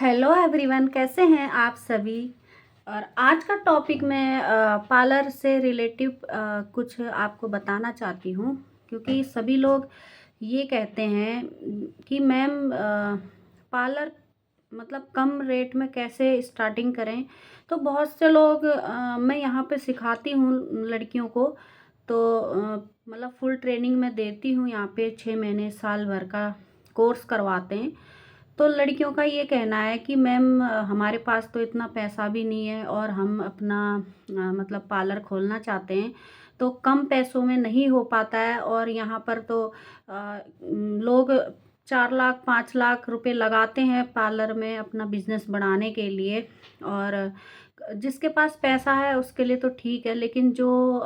Hello everyone, कैसे हैं आप सभी। और आज का टॉपिक मैं पार्लर से रिलेटिव कुछ आपको बताना चाहती हूँ, क्योंकि सभी लोग ये कहते हैं कि मैम पार्लर मतलब कम रेट में कैसे स्टार्टिंग करें। तो बहुत से लोग मैं यहाँ पे सिखाती हूँ लड़कियों को। तो मतलब फुल ट्रेनिंग मैं देती हूँ यहाँ पे, 6 महीने साल भर का कोर्स करवाते हैं। तो लड़कियों का ये कहना है कि मैम हमारे पास तो इतना पैसा भी नहीं है और हम अपना मतलब पार्लर खोलना चाहते हैं, तो कम पैसों में नहीं हो पाता है। और यहाँ पर तो लोग 4 लाख 5 लाख रुपए लगाते हैं पार्लर में अपना बिजनेस बढ़ाने के लिए। और जिसके पास पैसा है उसके लिए तो ठीक है, लेकिन जो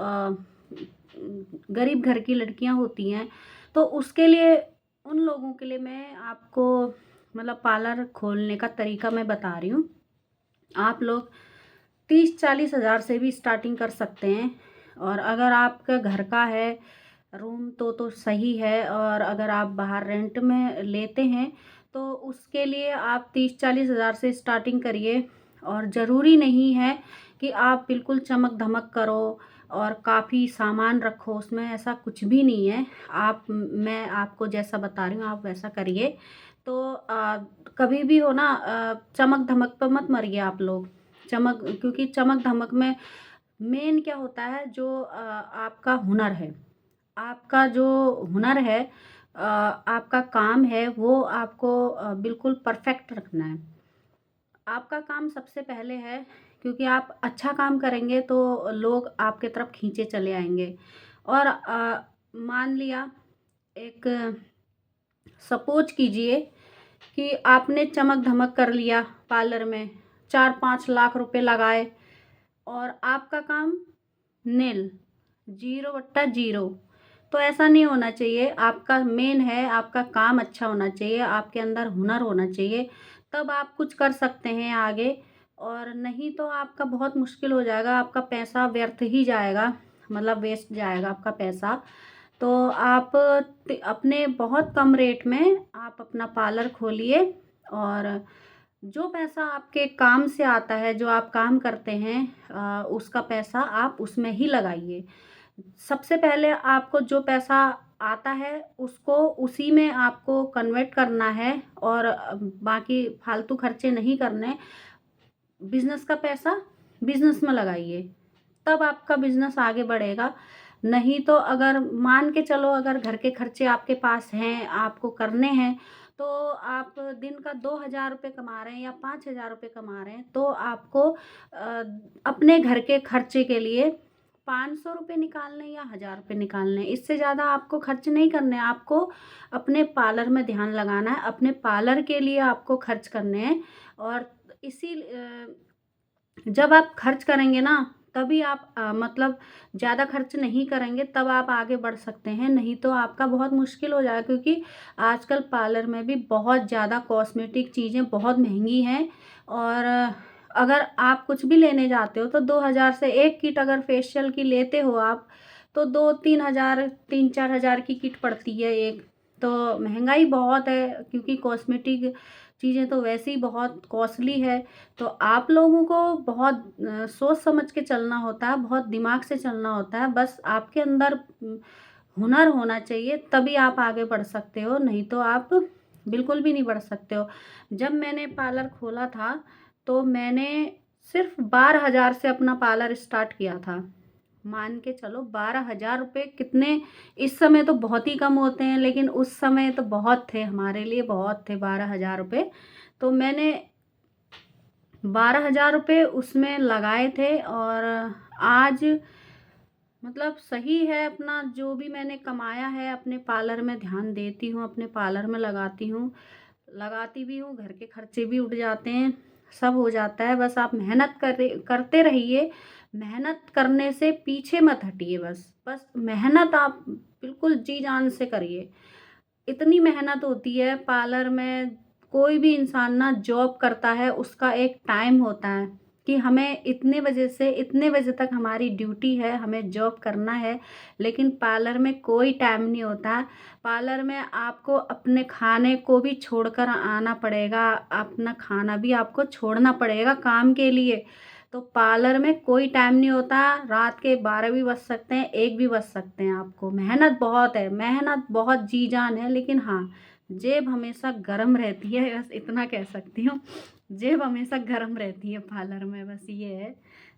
गरीब घर की लड़कियां होती हैं तो उसके लिए, उन लोगों के लिए मैं आपको मतलब पार्लर खोलने का तरीका मैं बता रही हूँ। आप लोग 30-40 हज़ार से भी स्टार्टिंग कर सकते हैं। और अगर आपका घर का है रूम तो सही है, और अगर आप बाहर रेंट में लेते हैं तो उसके लिए आप 30-40 हज़ार से स्टार्टिंग करिए। और ज़रूरी नहीं है कि आप बिल्कुल चमक धमक करो और काफ़ी सामान रखो उसमें, ऐसा कुछ भी नहीं है। आप मैं आपको जैसा बता रही हूँ आप वैसा करिए। तो कभी भी हो ना, चमक धमक पर मत मरिए आप लोग। क्योंकि चमक धमक में मेन क्या होता है, जो आपका हुनर है, आपका जो हुनर है, आपका काम है, वो आपको बिल्कुल परफेक्ट रखना है। आपका काम सबसे पहले है, क्योंकि आप अच्छा काम करेंगे तो लोग आपके तरफ खींचे चले आएंगे। और मान लिया, एक सपोज कीजिए कि आपने चमक धमक कर लिया पार्लर में, 4-5 लाख रुपए लगाए, और आपका काम नील, 0/0। तो ऐसा नहीं होना चाहिए। आपका मेन है, आपका काम अच्छा होना चाहिए, आपके अंदर हुनर होना चाहिए, तब आप कुछ कर सकते हैं आगे। और नहीं तो आपका बहुत मुश्किल हो जाएगा, आपका पैसा व्यर्थ ही जाएगा, मतलब वेस्ट जाएगा आपका पैसा। तो आप अपने बहुत कम रेट में आप अपना पार्लर खोलिए। और जो पैसा आपके काम से आता है, जो आप काम करते हैं, उसका पैसा आप उसमें ही लगाइए। सबसे पहले आपको जो पैसा आता है उसको उसी में आपको कन्वर्ट करना है, और बाकी फालतू खर्चे नहीं करने। बिजनेस का पैसा बिजनेस में लगाइए, तब आपका बिजनेस आगे बढ़ेगा। नहीं तो अगर मान के चलो, अगर घर के खर्चे आपके पास हैं, आपको करने हैं, तो आप दिन का 2,000 रुपये कमा रहे हैं या 5,000 रुपये कमा रहे हैं, तो आपको अपने घर के खर्चे के लिए 500 रुपये निकालने या 1,000 रुपये निकालने, इससे ज़्यादा आपको खर्च नहीं करने हैं। आपको अपने पार्लर में ध्यान लगाना है, अपने पार्लर के लिए आपको खर्च करने हैं। और इसी जब आप खर्च करेंगे ना, तभी आप मतलब ज़्यादा खर्च नहीं करेंगे, तब आप आगे बढ़ सकते हैं। नहीं तो आपका बहुत मुश्किल हो जाएगा, क्योंकि आजकल पार्लर में भी बहुत ज़्यादा कॉस्मेटिक चीज़ें बहुत महंगी हैं। और अगर आप कुछ भी लेने जाते हो तो 2,000 से एक किट अगर फेशियल की लेते हो आप, तो 2-3 हज़ार, 3-4 हज़ार की किट पड़ती है एक। तो महंगाई बहुत है, क्योंकि कॉस्मेटिक चीज़ें तो वैसे ही बहुत कॉस्टली है। तो आप लोगों को बहुत सोच समझ के चलना होता है, बहुत दिमाग से चलना होता है। बस आपके अंदर हुनर होना चाहिए, तभी आप आगे बढ़ सकते हो, नहीं तो आप बिल्कुल भी नहीं बढ़ सकते हो। जब मैंने पार्लर खोला था तो मैंने सिर्फ 12,000 से अपना पार्लर स्टार्ट किया था। मान के चलो 12,000 रुपये कितने, इस समय तो बहुत ही कम होते हैं, लेकिन उस समय तो बहुत थे, हमारे लिए बहुत थे 12,000 रुपये। तो मैंने 12,000 रुपये उसमें लगाए थे। और आज मतलब सही है, अपना जो भी मैंने कमाया है अपने पार्लर में ध्यान देती हूँ, अपने पार्लर में लगाती हूँ, लगाती भी हूँ, घर के खर्चे भी उठ जाते हैं, सब हो जाता है। बस आप मेहनत करते रहिए, मेहनत करने से पीछे मत हटिए। बस बस मेहनत आप बिल्कुल जी जान से करिए। इतनी मेहनत होती है पार्लर में। कोई भी इंसान ना जॉब करता है, उसका एक टाइम होता है कि हमें इतने बजे से इतने बजे तक हमारी ड्यूटी है, हमें जॉब करना है, लेकिन पार्लर में कोई टाइम नहीं होता। पार्लर में आपको अपने खाने को भी छोड़कर आना पड़ेगा, अपना खाना भी आपको छोड़ना पड़ेगा काम के लिए। तो पार्लर में कोई टाइम नहीं होता, रात के 12 भी बज सकते हैं, 1 भी बज सकते हैं आपको। मेहनत बहुत है, मेहनत बहुत जी जान है, लेकिन हाँ, जेब हमेशा गर्म रहती है, बस इतना कह सकती हूँ। जेब हमेशा गर्म रहती है पार्लर में, बस ये है।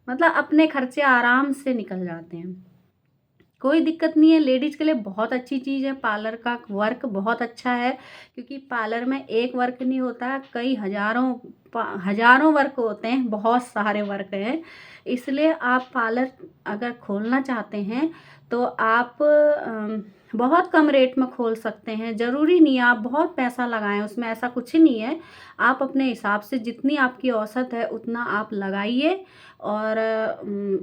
मतलब अपने खर्चे आराम से निकल जाते हैं, कोई दिक्कत नहीं है। लेडीज़ के लिए बहुत अच्छी चीज़ है, पार्लर का वर्क बहुत अच्छा है, क्योंकि पार्लर में एक वर्क नहीं होता, कई हज़ारों वर्क होते हैं, बहुत सारे वर्क हैं। इसलिए आप पार्लर अगर खोलना चाहते हैं तो आप बहुत कम रेट में खोल सकते हैं। ज़रूरी नहीं है आप बहुत पैसा लगाएँ उसमें, ऐसा कुछ नहीं है। आप अपने हिसाब से जितनी आपकी औसत है उतना आप लगाइए और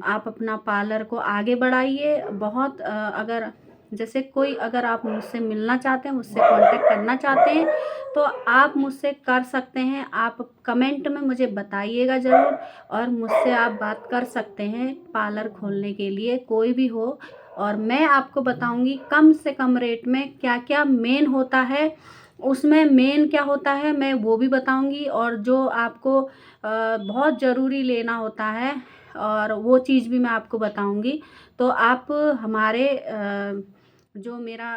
आप अपना पार्लर को आगे बढ़ाइए। बहुत अगर जैसे कोई अगर आप मुझसे मिलना चाहते हैं, मुझसे कांटेक्ट करना चाहते हैं, तो आप मुझसे कर सकते हैं। आप कमेंट में मुझे बताइएगा ज़रूर, और मुझसे आप बात कर सकते हैं पार्लर खोलने के लिए, कोई भी हो। और मैं आपको बताऊंगी कम से कम रेट में क्या क्या मेन होता है, उसमें मेन क्या होता है मैं वो भी बताऊंगी, और जो आपको बहुत ज़रूरी लेना होता है और वो चीज़ भी मैं आपको बताऊंगी। तो आप हमारे जो मेरा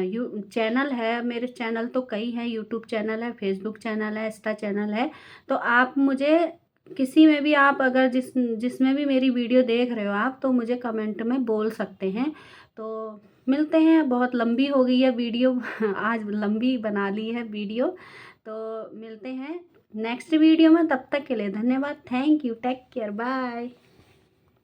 यू चैनल है, मेरे चैनल तो कई हैं, यूट्यूब चैनल है, फेसबुक चैनल है, इंस्टा चैनल है। तो आप मुझे किसी में भी आप अगर जिसमें भी मेरी वीडियो देख रहे हो आप, तो मुझे कमेंट में बोल सकते हैं। तो मिलते हैं, बहुत लंबी हो गई है वीडियो आज लंबी बना ली है वीडियो। तो मिलते हैं नेक्स्ट वीडियो में, तब तक के लिए धन्यवाद। Thank you, take care, bye.